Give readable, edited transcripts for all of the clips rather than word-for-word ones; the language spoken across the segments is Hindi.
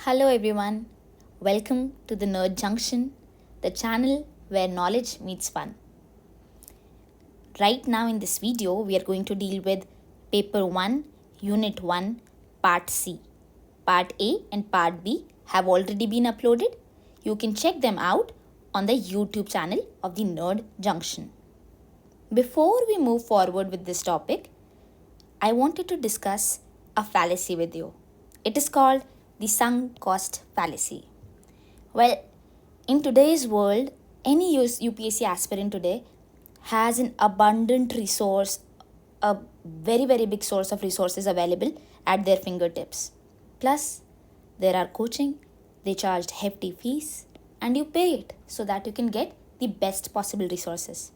Hello everyone, welcome to the Nerd Junction, the channel where knowledge meets fun. Right now in this video, we are going to deal with Paper 1, Unit 1, Part C. Part A and Part B have already been uploaded. You can check them out on the YouTube channel of the Nerd Junction. Before we move forward with this topic, I wanted to discuss a fallacy with you. It is called the sunk cost fallacy. Well, in today's world, any UPSC aspirant today has an abundant resource, a very big source of resources available at their fingertips. Plus, there are coaching, they charged hefty fees, and you pay it so that you can get the best possible resources.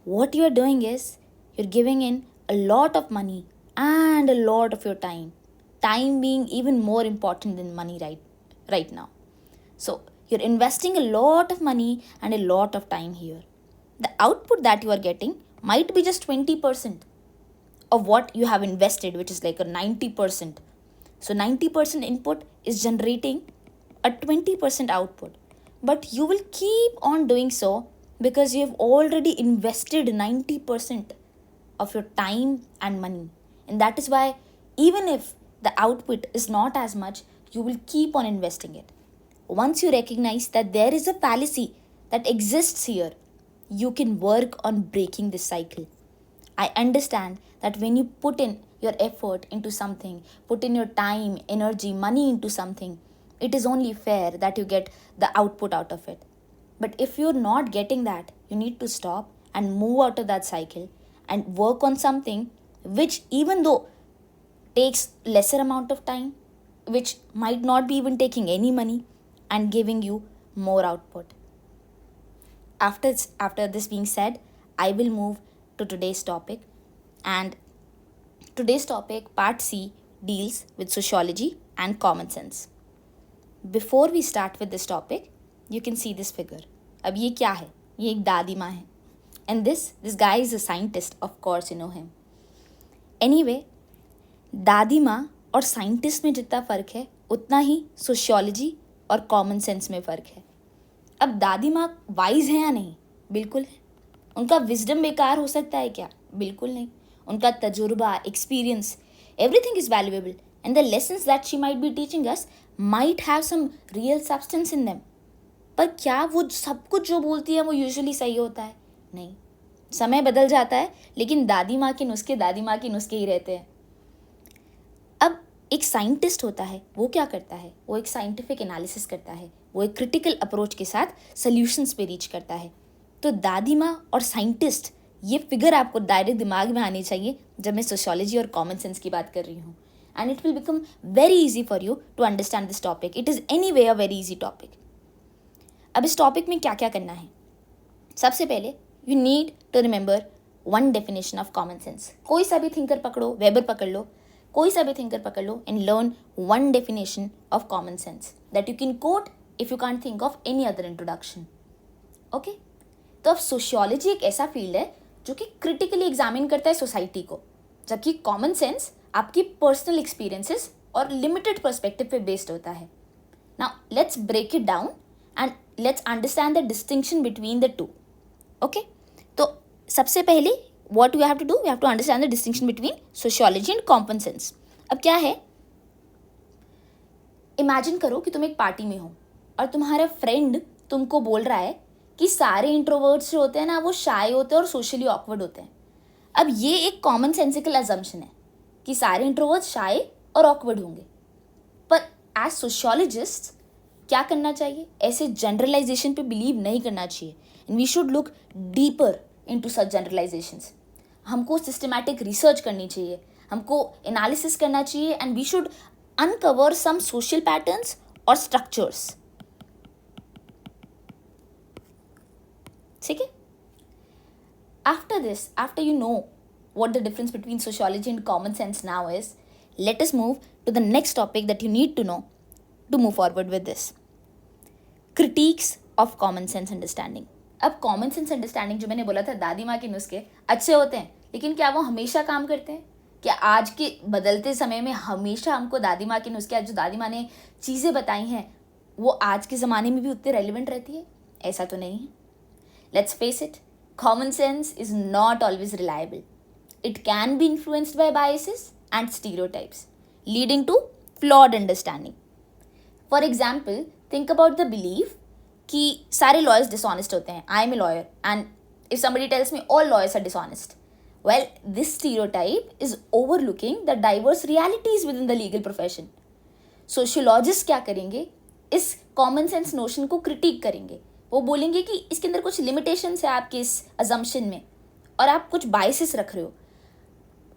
What you are doing is you're giving in a lot of money and a lot of your time. Time being even more important than money right now. So you're investing a lot of money and a lot of time here. The output that you are getting might be just 20% of what you have invested, which is like a 90%. So 90% input is generating a 20% output. But you will keep on doing so because you have already invested 90% of your time and money. And that is why even if the output is not as much, you will keep on investing it. Once you recognize that there is a fallacy that exists here, you can work on breaking this cycle. I understand that when you put in your effort into something, put in your time, energy, money into something, it is only fair that you get the output out of it. But if you're not getting that, you need to stop and move out of that cycle and work on something which, even though takes lesser amount of time, which might not be even taking any money and giving you more output. After this being said, I will move to today's topic, and today's topic, Part C, deals with sociology and common sense. Before we start with this topic, you can see this figure. अब ये क्या है? ये एक दादी माँ है. And this guy is a scientist, of course you know him. Anyway, दादी माँ और साइंटिस्ट में जितना फ़र्क है उतना ही सोशियोलॉजी और कॉमन सेंस में फ़र्क है. अब दादी माँ वाइज है या नहीं? बिल्कुल है. उनका विजडम बेकार हो सकता है क्या? बिल्कुल नहीं. उनका तजुर्बा, experience, everything is valuable and the lessons that she might be teaching us might have some real substance in them. पर क्या वो सब कुछ जो बोलती है वो यूजुअली सही होता है? नहीं. समय बदल जाता है, लेकिन दादी माँ के नुस्खे ही रहते हैं. अब एक साइंटिस्ट होता है, वो क्या करता है? वो एक साइंटिफिक एनालिसिस करता है, वो एक क्रिटिकल अप्रोच के साथ सॉल्यूशंस पे रीच करता है. तो दादी माँ और साइंटिस्ट, ये फिगर आपको डायरेक्ट दिमाग में आनी चाहिए जब मैं सोशियोलॉजी और कॉमन सेंस की बात कर रही हूँ. And it will become very easy for you to understand this topic. It is any way a very easy topic. अब इस टॉपिक में क्या क्या करना है? सबसे पहले you need to remember one definition of common sense. कोई सा भी थिंकर पकड़ो, वेबर पकड़ लो, कोई सा भी थिंकर पकड़ लो and learn one definition of common sense that you can quote if you can't think of any other introduction. Okay, तो अब सोशियोलॉजी एक ऐसा फील्ड है जो कि क्रिटिकली एग्जामिन करता है सोसाइटी को, जबकि कॉमन सेंस आपकी पर्सनल एक्सपीरियंसेस और लिमिटेड पर्सपेक्टिव पे बेस्ड होता है. Now let's break it down and let's understand the distinction between the two. Okay, तो सबसे पहले what we have to do, we have to understand the distinction between sociology and common sense. अब क्या है? इमेजिन करो कि तुम एक पार्टी में हो और तुम्हारा फ्रेंड तुमको बोल रहा है कि सारे इंट्रोवर्ट्स जो होते हैं ना, वो शाय होते हैं और सोशली ऑकवर्ड होते हैं. अब ये एक कॉमन सेंसिकल अजम्पशन है कि सारे इंट्रोवर्ट्स शाय और ऑकवर्ड होंगे. पर एज सोशियोलॉजिस्ट क्या करना चाहिए? ऐसे जनरलाइजेशन पे बिलीव नहीं करना चाहिए. And we should look deeper into such generalisations. हमको सिस्टमैटिक रिसर्च करनी चाहिए, हमको एनालिसिस करना चाहिए and we should uncover some social patterns और स्ट्रक्चर्स. ठीक है? After this, after you know what the difference between sociology and common sense now is, let us move to the next topic that you need to know to move forward with this. Critiques of common sense understanding. अब कॉमन सेंस अंडरस्टैंडिंग जो मैंने बोला था, दादी माँ के नुस्खे अच्छे होते हैं, लेकिन क्या वो हमेशा काम करते हैं? क्या आज के बदलते समय में हमेशा हमको दादी माँ के नुस्खे, आज जो दादी माँ ने चीज़ें बताई हैं वो आज के ज़माने में भी उतने रेलिवेंट रहती है? ऐसा तो नहीं है. Let's face it, common sense is not always reliable. It can be influenced by biases and stereotypes leading to flawed understanding. For example, think about the belief कि सारे लॉयर्स डिसऑनेस्ट होते हैं. I am a lawyer and if somebody tells me all lawyers are dishonest, well, this stereotype is overlooking the diverse realities within the legal profession. Sociologists क्या करेंगे, इस कॉमन सेंस नोशन को क्रिटिक करेंगे. वो बोलेंगे कि इसके अंदर कुछ लिमिटेशंस है आपके इस अजम्पशन में और आप कुछ बायसेस रख रहे हो.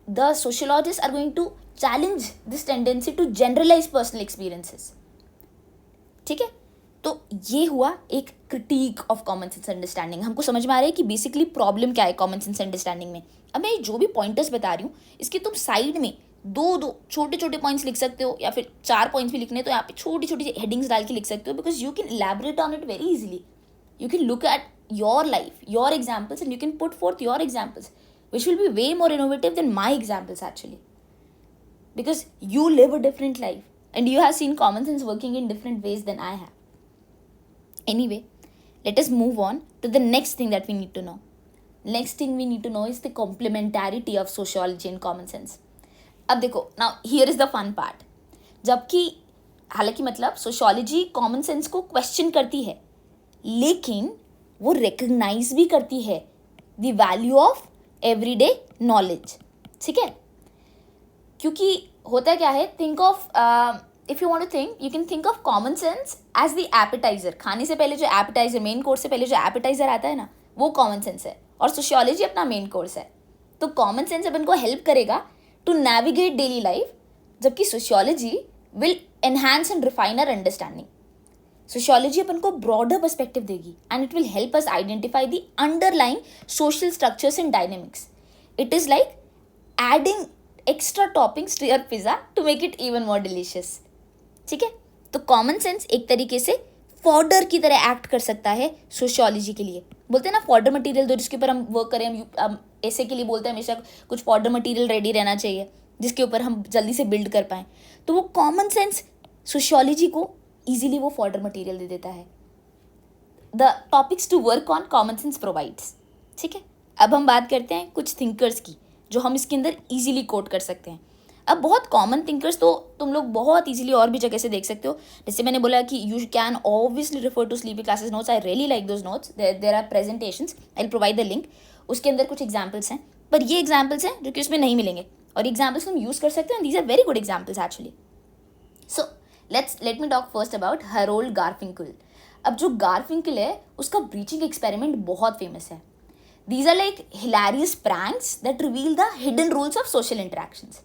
The sociologists are going to challenge this tendency to generalize personal experiences. ठीक है, तो ये हुआ एक critic of common sense understanding. हमको समझ में आ रहा है कि बेसिकली प्रॉब्लम क्या है कॉमन सेंस अंडरस्टैंडिंग में. अब मैं जो भी पॉइंटर्स बता रही हूँ इसके तुम साइड में दो छोटे छोटे पॉइंट्स लिख सकते हो, या फिर 4 पॉइंट्स भी लिखने तो यहाँ पे छोटी छोटी हेडिंग्स डाल के लिख सकते हो, because you can elaborate on it very easily. You can look at your life, your examples, and you can put forth your examples which will be way more innovative than my examples actually, because you live a different life and you have seen common sense working in different ways than I have. Anyway, let us move on to the next thing that we need to know. Next thing we need to know is the complementarity of sociology and common sense. अब देखो, now here is the fun part. जबकि हालांकि मतलब सोशियोलॉजी कॉमन सेंस को क्वेश्चन करती है, लेकिन वो रिकग्नाइज भी करती है the value of everyday knowledge. ठीक है, क्योंकि होता क्या है, think of if you want to think, you can think of common sense as the appetiser. खाने से पहले जो एपेटाइजर, मेन कोर्स से पहले जो एपेटाइजर आता है ना, वो कॉमन सेंस है, और सोशियोलॉजी अपना मेन कोर्स है. तो कॉमन सेंस अपन को हेल्प करेगा टू नेविगेट डेली लाइफ, जबकि sociology will enhance and refine our understanding. Sociology अपन को ब्रॉडर पर्सपेक्टिव देगी and it will help us identify the underlying social structures and dynamics. It is like adding extra toppings to your pizza to make it even more delicious. ठीक है, तो कॉमन सेंस एक तरीके से फॉर्डर की तरह एक्ट कर सकता है सोशियोलॉजी के लिए. बोलते हैं ना फॉर्डर मटेरियल दो जिसके ऊपर हम वर्क करें. हम ऐसे के लिए बोलते हैं हमेशा कुछ फॉर्डर मटेरियल रेडी रहना चाहिए जिसके ऊपर हम जल्दी से बिल्ड कर पाएँ. तो वो कॉमन सेंस सोशियोलॉजी को ईजिली वो फॉर्डर मटेरियल दे देता है. The topics to work on common sense provides. ठीक है, अब हम बात करते हैं कुछ थिंकर्स की जो हम इसके अंदर ईजिली कोट कर सकते हैं. अब बहुत कॉमन थिंकर्स तो तुम लोग बहुत इजीली और भी जगह से देख सकते हो. जैसे मैंने बोला कि you can obviously refer to Sleepy Classes notes. I really like those notes. There are presentations, I will provide the link. उसके अंदर कुछ एग्जाम्पल्स हैं, पर ये एग्जाम्पल्स हैं जो कि उसमें नहीं मिलेंगे, और एग्जाम्पल्स तुम यूज़ कर सकते हो. These are very good examples actually. So let me talk first about Harold Garfinkel. अब जो गारफिंकल है उसका ब्रीचिंग एक्सपेरिमेंट बहुत फेमस है. These are like hilarious pranks that reveal the hidden rules of social interactions.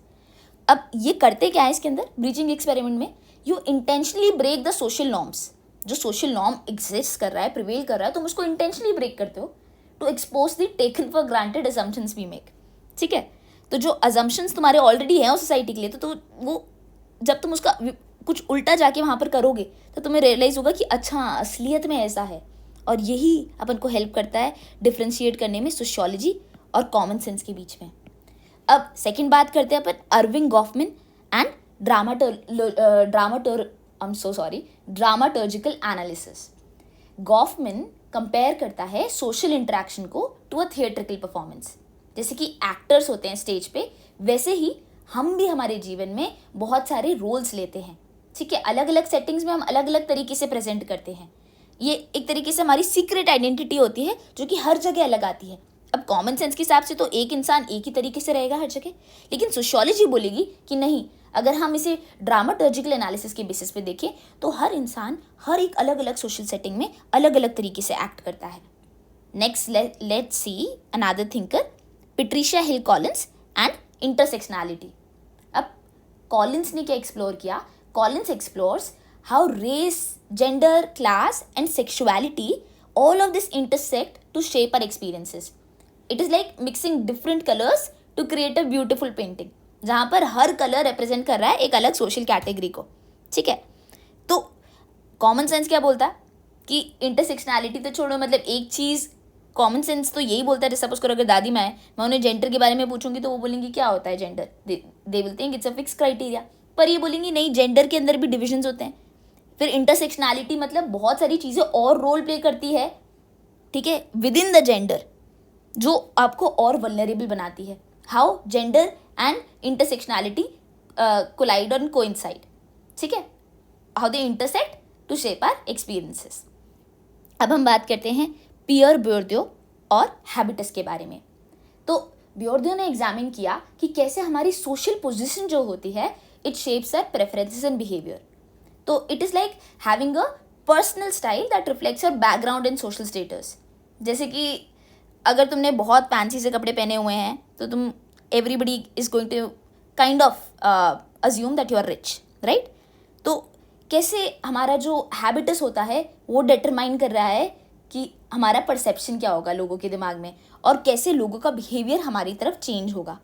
अब ये करते क्या है इसके अंदर ब्रीचिंग एक्सपेरिमेंट में, you intentionally break the social norms. जो सोशल नॉर्म एग्जिस्ट कर रहा है, प्रिवेल कर रहा है, तुम उसको इंटेंशनली ब्रेक करते हो to expose the taken for granted assumptions we make. ठीक है, तो जो असम्पशंस तुम्हारे ऑलरेडी हैं उस सोसाइटी के लिए, तो वो जब तुम उसका कुछ उल्टा जाके वहाँ पर करोगे तो तुम्हें रियलाइज होगा कि अच्छा असलियत में ऐसा है. और यही अपन को हेल्प करता है डिफ्रेंशिएट करने में सोशियोलॉजी और कॉमन सेंस के बीच में. अब सेकंड बात करते हैं अपन Erving Goffman and dramaturgical analysis. Goffman compare करता है सोशल इंटरेक्शन को टू अ थिएट्रिकल परफॉर्मेंस. जैसे कि एक्टर्स होते हैं स्टेज पे, वैसे ही हम भी हमारे जीवन में बहुत सारे रोल्स लेते हैं. ठीक है, अलग अलग सेटिंग्स में हम अलग अलग तरीके से प्रेजेंट करते हैं. ये एक तरीके से हमारी सीक्रेट आइडेंटिटी होती है जो कि हर जगह अलग आती है. अब कॉमन सेंस के हिसाब से तो एक इंसान एक ही तरीके से रहेगा हर जगह, लेकिन सोशियोलॉजी बोलेगी कि नहीं, अगर हम इसे ड्रामाटर्जिकल एनालिसिस के बेसिस पे देखें तो हर इंसान हर एक अलग अलग सोशल सेटिंग में अलग अलग तरीके से एक्ट करता है. Next let's see another thinker, Patricia Hill Collins and intersectionality. अब कॉलिंस ने क्या एक्सप्लोर किया? Collins explores how race, gender, class and sexuality, all of this intersect to shape our experiences. It is like mixing different colors to create a beautiful painting, जहाँ पर हर कलर रिप्रेजेंट कर रहा है एक अलग सोशल कैटेगरी को. ठीक है, तो कॉमन सेंस क्या बोलता है कि इंटरसेक्शनैलिटी तो छोड़ो, मतलब एक चीज़ कॉमन सेंस तो यही बोलता है, सपोज करो अगर दादी माँ है, मैं उन्हें जेंडर के बारे में पूछूंगी तो वो बोलेंगी क्या होता है gender, they will think it's a fix criteria, पर ये बोलेंगी नहीं जेंडर के अंदर भी डिविजन्स होते हैं। फिर इंटरसेक्शनैलिटी मतलब बहुत सारी चीज़ें और रोल प्ले करती है, ठीक है, विद इन द जेंडर, जो आपको और वल्नरेबल बनाती है। How gender and intersectionality collide और कोइंसाइड, ठीक है, how they intersect to shape our experiences. अब हम बात करते हैं पियर बोर्दियू और हैबिटस के बारे में। तो बोर्दियू ने एग्जामिन किया कि कैसे हमारी सोशल पोजीशन जो होती है it shapes our preferences and behaviour. तो it is like having a personal style that reflects your background and social status. जैसे कि अगर तुमने बहुत फैंसी से कपड़े पहने हुए हैं तो तुम everybody is going to kind of assume that you are rich, right. तो कैसे हमारा जो हैबिटस होता है वो डिटरमाइन कर रहा है कि हमारा परसेप्शन क्या होगा लोगों के दिमाग में, और कैसे लोगों का बिहेवियर हमारी तरफ चेंज होगा,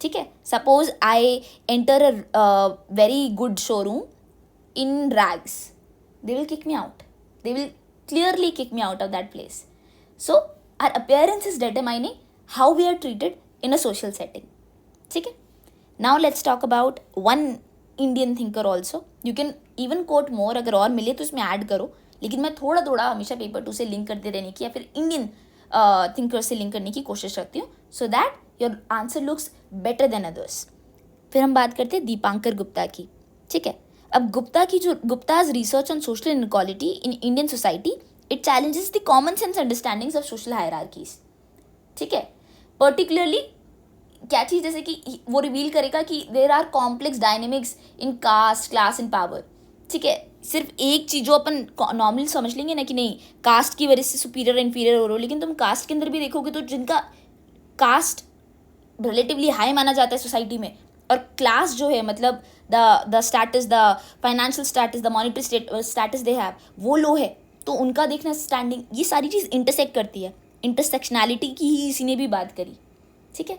ठीक है। Suppose I enter a very good showroom in rags, they will kick me out. They will clearly kick me out of that place. So our appearance is determining how we are treated in a social setting. ठीक है. Now let's talk about one Indian thinker also. You can even quote more, अगर और मिले तो इसमें ऐड करो, लेकिन मैं थोड़ा थोड़ा हमेशा पेपर 2 से लिंक करते रहने की या फिर इंडियन थिंकर से लिंक करने की कोशिश रखती हूँ, so that your answer looks better than others. फिर हम बात करते हैं दीपांकर गुप्ता की, ठीक है। अब गुप्ता की जो Gupta's research on social inequality in Indian society it challenges the common sense understandings of social hierarchies, ठीक है। पर्टिकुलरली क्या चीज़, जैसे कि वो रिवील करेगा कि there are complex dynamics in caste class and power, ठीक है। सिर्फ एक चीज़ जो अपन नॉर्मली समझ लेंगे ना कि नहीं कास्ट की वजह से सुपीरियर इन्फीरियर हो रहे हो, लेकिन तुम कास्ट के अंदर भी देखोगे तो जिनका कास्ट रिलेटिवली हाई माना जाता है सोसाइटी में, और क्लास जो है मतलब the status, the financial status, the monetary status they have, वो लो है, तो उनका देखना स्टैंडिंग, ये सारी चीज़ इंटरसेक्ट करती है। इंटरसेक्शनैलिटी की ही इसी ने भी बात करी, ठीक है।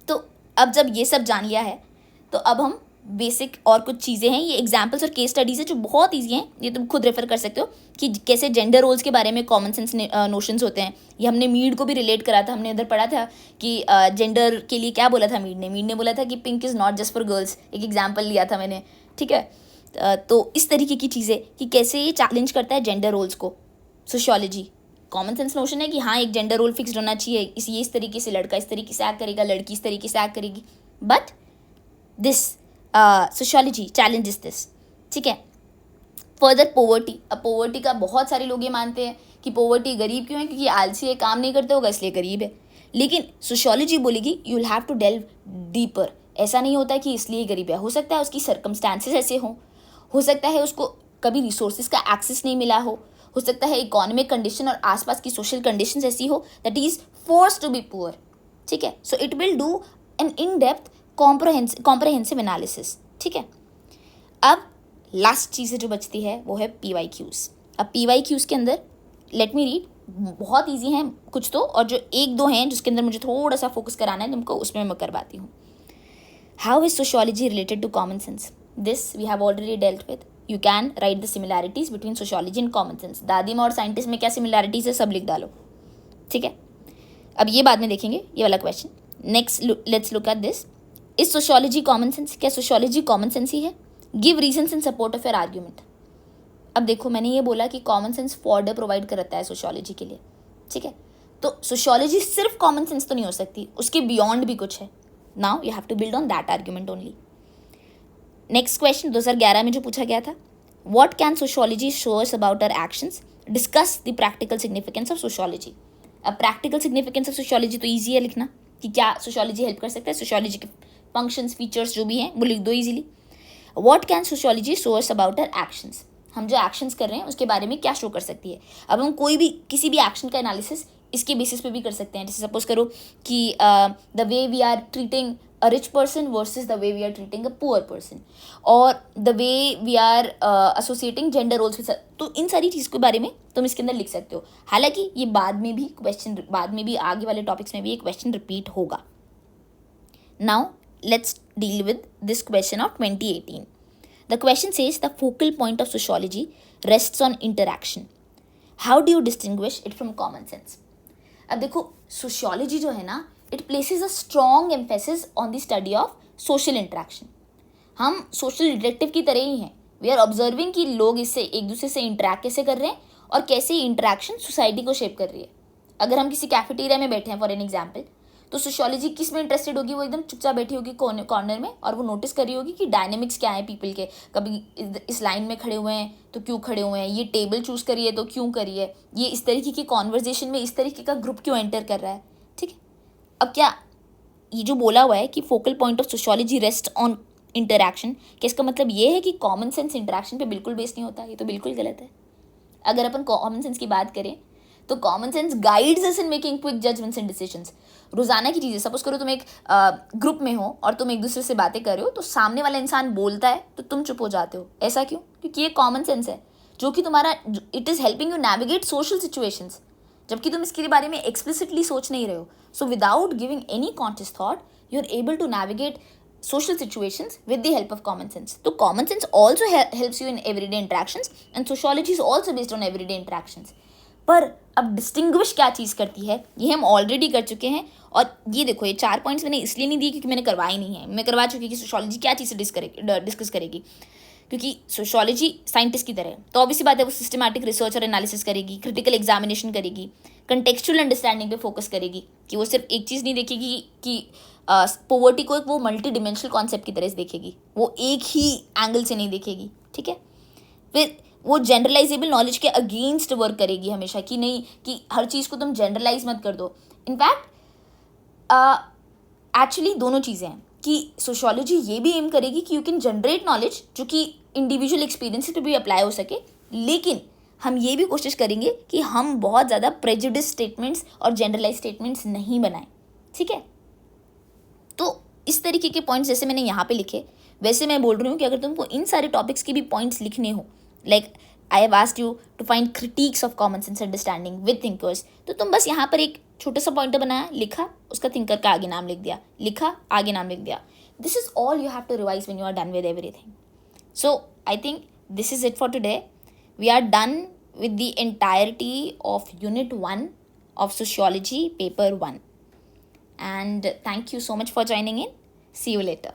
तो अब जब ये सब जान लिया है तो अब हम बेसिक और कुछ चीज़ें हैं, ये एग्जाम्पल्स और केस स्टडीज़ है जो बहुत ईजी हैं, ये तुम खुद रेफर कर सकते हो कि कैसे जेंडर रोल्स के बारे में कॉमन सेंस नोशंस होते हैं। ये हमने मीड को भी रिलेट करा था, हमने इधर पढ़ा था कि जेंडर के लिए क्या बोला था मीड ने बोला था कि pink is not just for girls, एक एग्जाम्पल लिया था मैंने, ठीक है। तो इस तरीके की चीज़ें कि कैसे ये चैलेंज करता है जेंडर रोल्स को। सोशियोलॉजी कॉमन सेंस नोशन है कि हाँ एक जेंडर रोल फिक्स्ड होना चाहिए, इस तरीके से लड़का इस तरीके से एक्ट करेगा, लड़की इस तरीके से एक्ट करेगी, but this sociology challenges this, ठीक है। फर्दर पोवर्टी, अब पोवर्टी का बहुत सारे लोग ये मानते हैं कि पोवर्टी गरीब क्यों है, क्योंकि आलसी है, काम नहीं करते होगा इसलिए गरीब है, लेकिन सोशियोलॉजी बोलेगी you will have to delve deeper. ऐसा नहीं होता है कि इसलिए गरीब है, हो सकता है उसकी सर्कमस्टांसेस ऐसे हो सकता है उसको कभी रिसोर्सेज का एक्सेस नहीं मिला हो सकता है इकोनॉमिक कंडीशन और आसपास की सोशल कंडीशंस ऐसी हो that he is force to be poor, ठीक है। So it will do an in depth comprehensive analysis, ठीक है। अब लास्ट चीज़ जो बचती है वो है PYQs। अब PYQs के अंदर लेट मी रीड, बहुत ईजी हैं कुछ तो, और जो एक दो हैं जिसके अंदर मुझे थोड़ा सा फोकस कराना है तुमको, उसमें मैं करवाती हूँ। How is sociology related to common sense? This we have already dealt with. You can write the similarities between sociology and common sense. दादी माँ और साइंटिस्ट में क्या सिमिलैरिटीज है सब लिख डालो, ठीक है। अब ये बाद में देखेंगे ये वाला question. Next let's look at this, is sociology common sense? क्या सोशियोलॉजी कॉमन सेंस ही है? Give reasons in support of your argument. अब देखो मैंने ये बोला कि कॉमन सेंस फॉर्डर प्रोवाइड करता है सोशियोलॉजी के लिए, ठीक है। तो सोशियोलॉजी सिर्फ कॉमन सेंस तो नहीं हो सकती, उसके बियॉन्ड भी कुछ है। Now you have to build on that argument only. Next question 2011 में जो पूछा गया था, what can sociology show us about our actions? Discuss the practical significance of sociology. अब प्रैक्टिकल सिग्निफिकेंस ऑफ सोशियोलॉजी तो ईजी है लिखना कि क्या सोशियोलॉजी हेल्प कर सकता है, सोशियोलॉजी के फंक्शंस फीचर्स जो भी हैं वो लिख दो easily. What can sociology show us about our actions? हम जो एक्शंस कर रहे हैं उसके बारे में क्या शो कर सकती है। अब हम कोई भी किसी भी एक्शन का एनालिसिस इसके बेसिस पे भी कर सकते हैं। जैसे सपोज करो कि the way we are treating a rich person versus the way we are treating a poor person, or the way we are associating gender roles with, तो इन सारी चीज़ के बारे में तुम इसके अंदर लिख सकते हो। हालांकि ये बाद में भी आगे वाले टॉपिक्स में भी ये क्वेश्चन रिपीट होगा। Now let's deal with this question of 2018। The question says the focal point of sociology rests on interaction. How do you distinguish it from common sense? अब देखो सोशियोलॉजी जो है ना, it places a strong emphasis on the study of social interaction. हम सोशल डिटेक्टिव की तरह ही हैं. वी आर ऑब्जर्विंग कि लोग इससे एक दूसरे से इंटरेक्ट कैसे कर रहे हैं और कैसे इंटरेक्शन सोसाइटी को शेप कर रही है. अगर हम किसी कैफेटेरिया में बैठे हैं फॉर एन एग्जाम्पल, तो सोशियोलॉजी किस में इंटरेस्टेड होगी? वो एकदम चुपचाप बैठी होगी कॉर्नर में और वो नोटिस कर रही होगी कि डायनेमिक्स क्या है पीपल के. कभी इस लाइन में खड़े हुए हैं तो क्यों खड़े हुए हैं, ये टेबल चूज करी है तो क्यों करी है, ये इस तरीके की कॉन्वर्जेशन में इस तरीके का ग्रुप क्यों एंटर कर रहा है. ठीक है. अब क्या ये जो बोला हुआ है कि focal point of sociology rest on interaction, कि इसका मतलब ये है कि कॉमन सेंस इंटरैक्शन पे बिल्कुल बेस नहीं होता? ये तो बिल्कुल गलत है. अगर अपन कॉमन सेंस की बात करें तो common sense guides us in making quick judgements and decisions. रोजाना की चीज़ें, सपोज करो तुम एक ग्रुप में हो और तुम एक दूसरे से बातें कर रहे हो, तो सामने वाला इंसान बोलता है तो तुम चुप हो जाते हो. ऐसा क्यों? क्योंकि ये कॉमन सेंस है जो कि तुम्हारा, it is helping you navigate social situations, जबकि तुम इसके बारे में एक्सप्लिसिटली सोच नहीं रहे हो. So without giving any conscious thought you are able to navigate social situations with the help of common sense. So common sense also helps you in everyday interactions, and sociology is also based on everyday interactions. पर अब डिस्टिंग्विश क्या चीज़ करती है ये हम ऑलरेडी कर चुके हैं. और ये देखो, ये 4 पॉइंट्स मैंने इसलिए नहीं दिए क्योंकि मैंने करवाई नहीं है. मैं करवा चुकी कि सोशियोलॉजी क्या चीज़ से डिस्कस करेगी, क्योंकि सोशियोलॉजी साइंटिस्ट की तरह है. तो ऑब्वियसली बात है वो सिस्टमैटिक रिसर्च और एनालिसिस करेगी, क्रिटिकल एग्जामिनेशन करेगी, कंटेक्चुअल अंडरस्टैंडिंग पे फोकस करेगी, कि वो सिर्फ एक चीज़ नहीं देखेगी कि पोवर्टी को एक वो मल्टी डिमेंशनल कॉन्सेप्ट की तरह से देखेगी, वो एक ही एंगल से नहीं देखेगी. ठीक है. फिर वो जनरलाइजेबल नॉलेज के अगेंस्ट वर्क करेगी हमेशा, कि नहीं कि हर चीज़ को तुम जनरलाइज मत कर दो. इनफैक्ट एक्चुअली दोनों चीज़ें हैं कि सोशियोलॉजी ये भी एम करेगी कि यू कैन जनरेट नॉलेज जो कि इंडिविजुअल एक्सपीरियंसेस पे भी अप्लाई हो सके, लेकिन हम ये भी कोशिश करेंगे कि हम बहुत ज़्यादा प्रेजुडिस स्टेटमेंट्स और जनरलाइज स्टेटमेंट्स नहीं बनाएं. ठीक है. तो इस तरीके के पॉइंट्स जैसे मैंने यहाँ पे लिखे, वैसे मैं बोल रही हूँ कि अगर तुमको इन सारे टॉपिक्स के भी पॉइंट्स लिखने हो, like I have asked you to find critics of common sense understanding with thinkers, तो तुम बस यहाँ पर एक छोटा सा पॉइंटर बनाया, लिखा, उसका थिंकर का आगे नाम लिख दिया, लिखा, आगे नाम लिख दिया. This is all you have to revise when you are done with everything. So I think this is it for today. We are done with the entirety of Unit 1 of Sociology, Paper 1. And thank you so much for joining in. See you later.